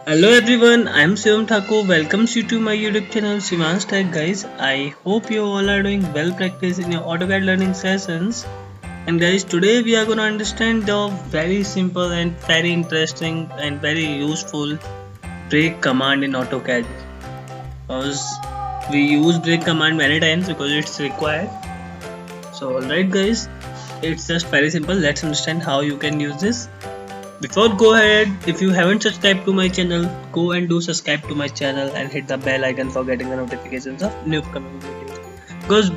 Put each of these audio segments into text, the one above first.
Hello everyone, I am Shivam Thakur. Welcomes you to my YouTube channel Shivan's Tech guys. I hope you all are doing well practice in your AutoCAD learning sessions. And guys, today we are going to understand the very simple and very interesting and very useful break command in AutoCAD. Because we use break command many times because it's required. So alright guys, it's just very simple. Let's understand how you can use this. Before go ahead, if you haven't subscribed to my channel, go and do subscribe to my channel and hit the bell icon for getting the notifications of new upcoming videos. Because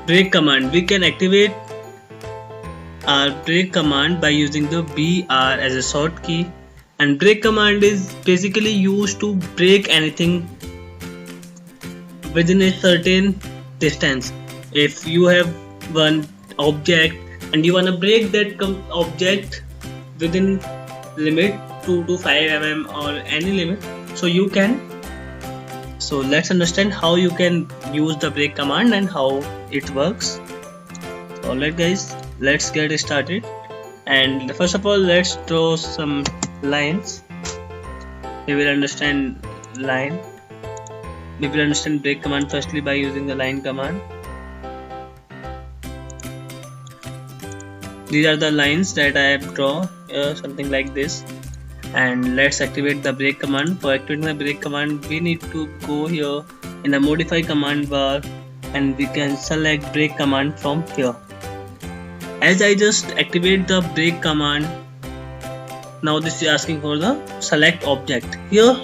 break command, we can activate our break command by using the BR as a short key, and break command is basically used to break anything within a certain distance. If you have one object and you wanna break that object within limit 2 to 5 mm or any limit, so you can. So let's understand how you can use the break command and how it works. Alright guys, let's get started. And first of all, let's draw some lines. We will understand line. We will understand break command firstly by using the line command. These are the lines that I have drawn, something like this. And let's activate the break command. For activating the break command, we need to go here in the modify command bar and we can select break command from here. As I just activate the break command, now this is asking for the select object. Here,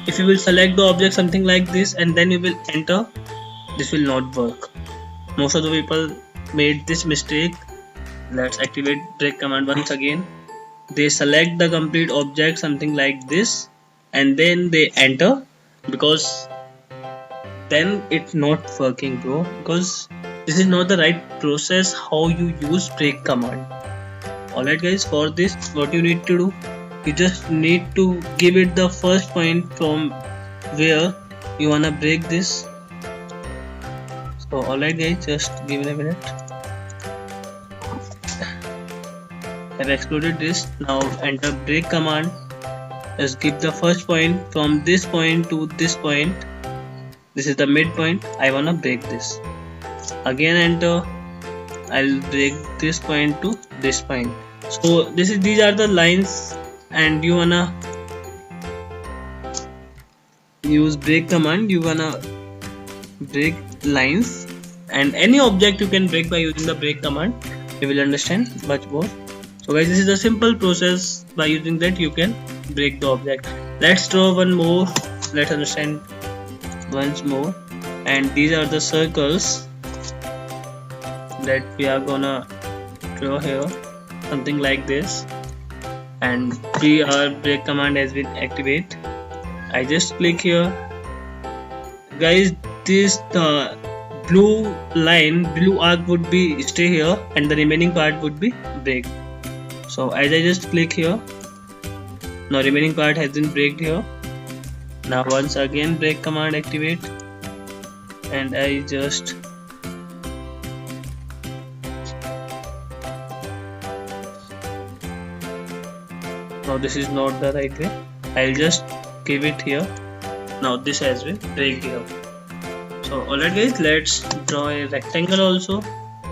if you will select the object something like this and then you will enter, this will not work. Most of the people made this mistake. Let's activate break command once again. They select the complete object something like this and then they enter, because then it's not working bro, because this is not the right process how you use break command. Alright guys, for this what you need to do, you just need to give it the first point from where you wanna break this. So alright guys, just give it a minute. I've excluded this. Now enter break command. Just give the first point from this point to this point. This is the midpoint. I wanna break this. Again enter. I'll break this point to this point. So these are the lines, and you wanna use break command. You wanna break lines, and any object you can break by using the break command. You will understand much more. So guys, this is a simple process. By using that you can break the object. Let's draw one more. Let's understand once more. And these are the circles that we are gonna draw here, something like this. And BR break command has been activated. I just click here. Guys, this the blue line, blue arc would be stay here and the remaining part would be break. So as I just click here, now remaining part has been breaked here. Now once again break command activate, and I just now this is not the right way. I'll just give it here. Now this has been break here. So alright guys, let's draw a rectangle also,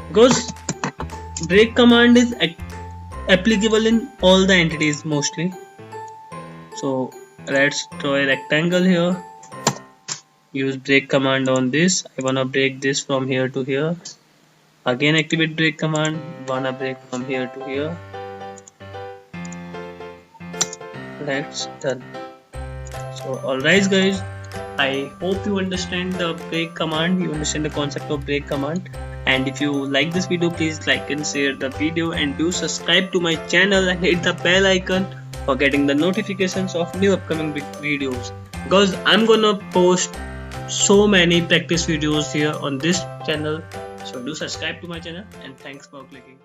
because break command is applicable in all the entities mostly. So let's draw a rectangle here. Use break command on this. I wanna break this from here to here. Again activate break command. Wanna break from here to here. That's done. So alright guys, I hope you understand the break command. You understand the concept of break command. And if you like this video, please like and share the video, and do subscribe to my channel and hit the bell icon for getting the notifications of new upcoming videos, because I'm gonna post so many practice videos here on this channel. So do subscribe to my channel, and thanks for clicking.